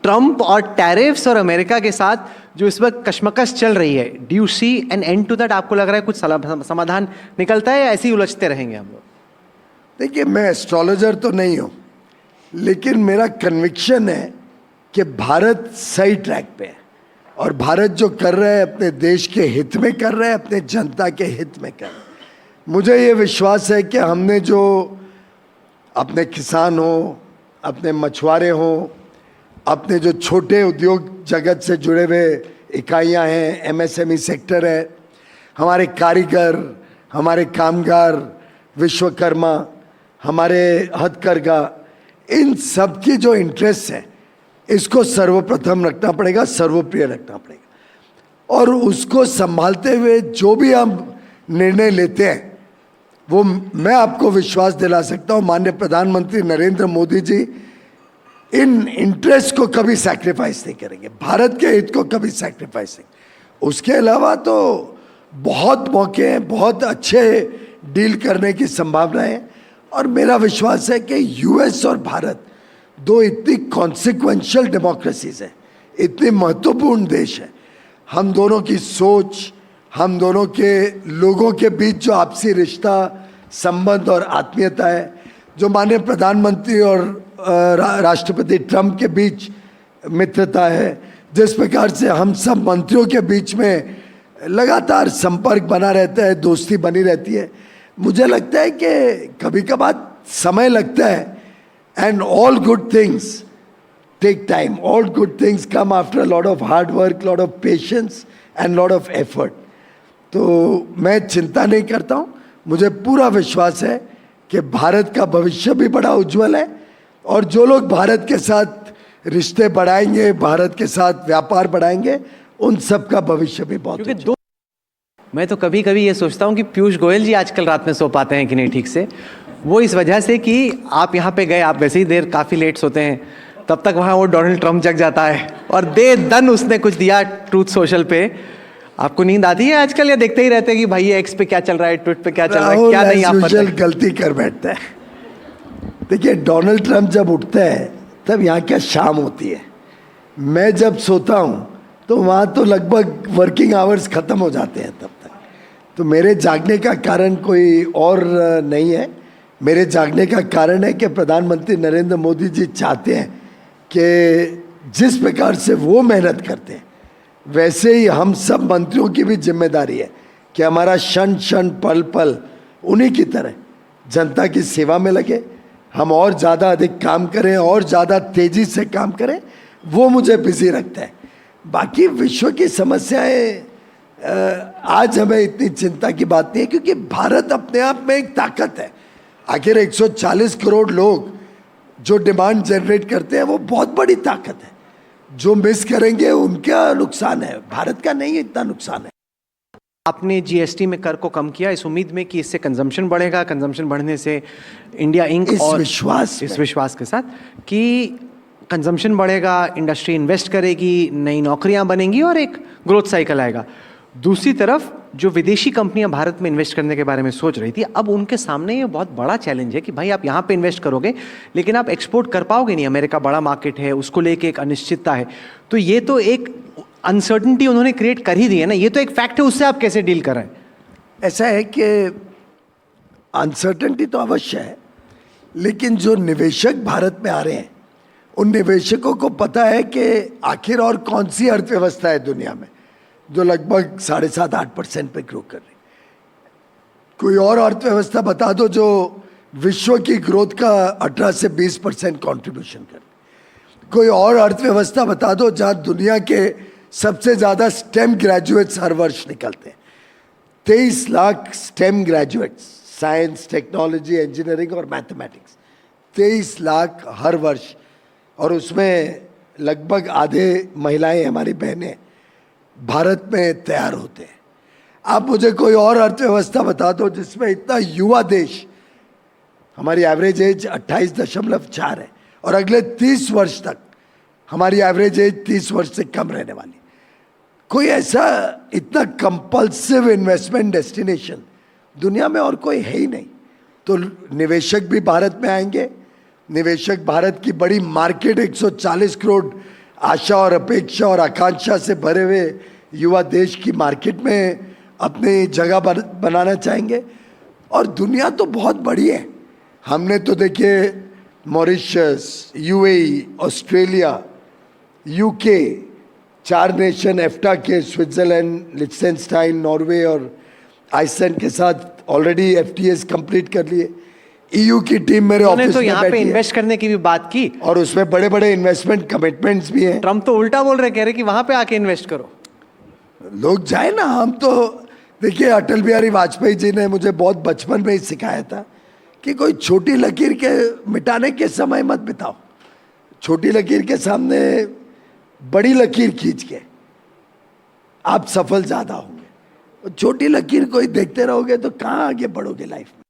Trump और tariffs और America के साथ जो इस वक्त कशमकश चल रही है, do you see an end to that? आपको लग रहा है कुछ समाधान निकलता है या ऐसे ही उलझते रहेंगे हम लोग? देखिए, मैं एस्ट्रोलॉजर तो नहीं हूं, लेकिन मेरा कन्विक्शन है कि भारत सही ट्रैक पे है और भारत जो कर रहा है अपने देश के हित में कर रहा है, अपने जनता के हित में कर रहा है। मुझे ये विश्वास है कि हमने जो अपने किसान हो, अपने मछुआरे हो, अपने जो छोटे उद्योग जगत से जुड़े हुए इकाइयां हैं, एमएसएमई सेक्टर है, हमारे कारीगर, हमारे कामगार, विश्वकर्मा, हमारे हथकरघा, इन सब की जो इंटरेस्ट है इसको सर्वप्रथम रखना पड़ेगा, सर्वप्रिय रखना पड़ेगा। और उसको संभालते हुए जो भी हम निर्णय लेते हैं वो मैं आपको विश्वास दिला सकता हूं, माननीय प्रधानमंत्री नरेंद्र मोदी जी इन इंटरेस्ट को कभी सैक्रिफाइस नहीं करेंगे, भारत के हित को कभी सैक्रिफाइस नहीं। उसके अलावा तो बहुत मौके हैं, बहुत अच्छे डील करने की संभावना है और मेरा विश्वास है कि यूएस और भारत दो इतनी कॉन्सिक्वेंशियल डेमोक्रेसीज हैं, इतने महत्वपूर्ण देश हैं। हम दोनों की सोच, हम दोनों के लोगों के बीच जो आपसी रिश्ता, संबंध और आत्मीयता है, जो माननीय प्रधानमंत्री और राष्ट्रपति ट्रंप के बीच मित्रता है, जिस प्रकार से हम सब मंत्रियों के बीच में लगातार संपर्क बना रहता है, दोस्ती बनी रहती है, मुझे लगता है कि कभी कभार समय लगता है। And all good things take time, all good things come after a lot of hard work, lot of patience and lot of effort. तो मैं चिंता नहीं करता हूँ, मुझे पूरा विश्वास है कि भारत का भविष्य भी बड़ा उज्जवल है और जो लोग भारत के साथ रिश्ते बढ़ाएंगे, भारत के साथ व्यापार बढ़ाएंगे, उन सब का भविष्य भी बहुत उज्जवल। मैं तो कभी कभी ये सोचता हूँ कि पीयूष गोयल जी आजकल रात में सो पाते हैं कि नहीं ठीक से। वो इस वजह से कि आप यहाँ पे गए, आप वैसे ही देर काफ़ी लेट सोते हैं, तब तक वहाँ वो डोनाल्ड ट्रंप जग जाता है और दे दन उसने कुछ दिया ट्रूथ सोशल पे। आपको नींद आती है आजकल या देखते ही रहते हैं कि भाई ये एक्स पे क्या चल रहा है, ट्विट पे क्या चल रहा है, क्या नहीं? आप गलती कर बैठता है। देखिए, डोनाल्ड ट्रंप जब उठता है तब यहाँ क्या शाम होती है। मैं जब सोता हूँ तो वहाँ तो लगभग वर्किंग आवर्स खत्म हो जाते हैं तब तक। तो मेरे जागने का कारण कोई और नहीं है, मेरे जागने का कारण है कि प्रधानमंत्री नरेंद्र मोदी जी चाहते हैं कि जिस प्रकार से वो मेहनत करते हैं वैसे ही हम सब मंत्रियों की भी जिम्मेदारी है कि हमारा क्षण क्षण पल पल उन्हीं की तरह जनता की सेवा में लगे, हम और ज़्यादा अधिक काम करें और ज़्यादा तेज़ी से काम करें, वो मुझे बिजी रखता है। बाकी विश्व की समस्याएं आज हमें इतनी चिंता की बात नहीं है, क्योंकि भारत अपने आप में एक ताकत है। आखिर 140 करोड़ लोग जो डिमांड जनरेट करते हैं वो बहुत बड़ी ताकत है। जो मिस करेंगे उनका नुकसान है, भारत का नहीं इतना नुकसान है। आपने जीएसटी में कर को कम किया इस उम्मीद में कि इससे कंजम्पशन बढ़ेगा, कंजम्पशन बढ़ने से इंडिया इंक और इस विश्वास के साथ कि कंजम्पशन बढ़ेगा, इंडस्ट्री इन्वेस्ट करेगी, नई नौकरियां बनेंगी और एक ग्रोथ साइकिल आएगा। दूसरी तरफ जो विदेशी कंपनियां भारत में इन्वेस्ट करने के बारे में सोच रही थी, अब उनके सामने ये बहुत बड़ा चैलेंज है कि भाई आप यहाँ पे इन्वेस्ट करोगे लेकिन आप एक्सपोर्ट कर पाओगे नहीं, अमेरिका बड़ा मार्केट है, उसको लेके एक अनिश्चितता है। तो ये तो एक अनसर्टनिटी उन्होंने क्रिएट कर ही दी है ना, ये तो एक फैक्ट है, उससे आप कैसे डील कर रहे हैं? ऐसा है कि अनसर्टनिटी तो अवश्य है, लेकिन जो निवेशक भारत में आ रहे हैं उन निवेशकों को पता है कि आखिर और कौन सी अर्थव्यवस्था है दुनिया में जो लगभग 7.5-8% पे ग्रो कर रही। कोई और अर्थव्यवस्था बता दो जो विश्व की ग्रोथ का 18 से 20% कॉन्ट्रीब्यूशन कर रही। कोई और अर्थव्यवस्था बता दो जहां दुनिया के सबसे ज्यादा स्टेम ग्रेजुएट्स हर वर्ष निकलते हैं। 23 lakh stem graduates, science, technology, engineering और मैथमेटिक्स, 23 लाख हर वर्ष, और उसमें लगभग आधे महिलाएं हमारी बहनें भारत में तैयार होते हैं। आप मुझे कोई और अर्थव्यवस्था बता दो जिसमें इतना युवा देश, हमारी एवरेज एज 28.4 है और अगले 30 वर्ष तक हमारी एवरेज एज 30 वर्ष से कम रहने वाली। कोई ऐसा इतना कंपल्सिव इन्वेस्टमेंट डेस्टिनेशन दुनिया में और कोई है ही नहीं। तो निवेशक भी भारत में आएंगे, निवेशक भारत की बड़ी मार्केट 140 करोड़ आशा और अपेक्षा और आकांक्षा से भरे हुए युवा देश की मार्केट में अपनी जगह बनाना चाहेंगे। और दुनिया तो बहुत बड़ी है। हमने तो देखिए Mauritius, UAE, Australia, UK, 4 nation EFTA के, स्विट्जरलैंड, लिechtenstein, नॉर्वे और आइसलैंड के साथ ऑलरेडी एफटीएस कंप्लीट कर लिए। ईयू की टीम मेरे उन्होंने ऑफिस तो में यहाँ पे बैठी है इन्वेस्ट करने की भी बात की। और उसमें बड़े बड़े इन्वेस्टमेंट कमिटमेंट्स भी हैं। ट्रम्प तो उल्टा बोल रहे, कह रहे कि वहां पे आके इन्वेस्ट करो। लोग जाए ना। हम तो देखिए अटल बिहारी वाजपेयी जी ने मुझे बहुत बचपन में ही सिखाया था कि कोई छोटी लकीर के मिटाने के समय मत बिताओ, छोटी लकीर के सामने बड़ी लकीर खींच के आप सफल ज्यादा होंगे। छोटी लकीर को ही देखते रहोगे तो कहाँ आगे बढ़ोगे लाइफ में।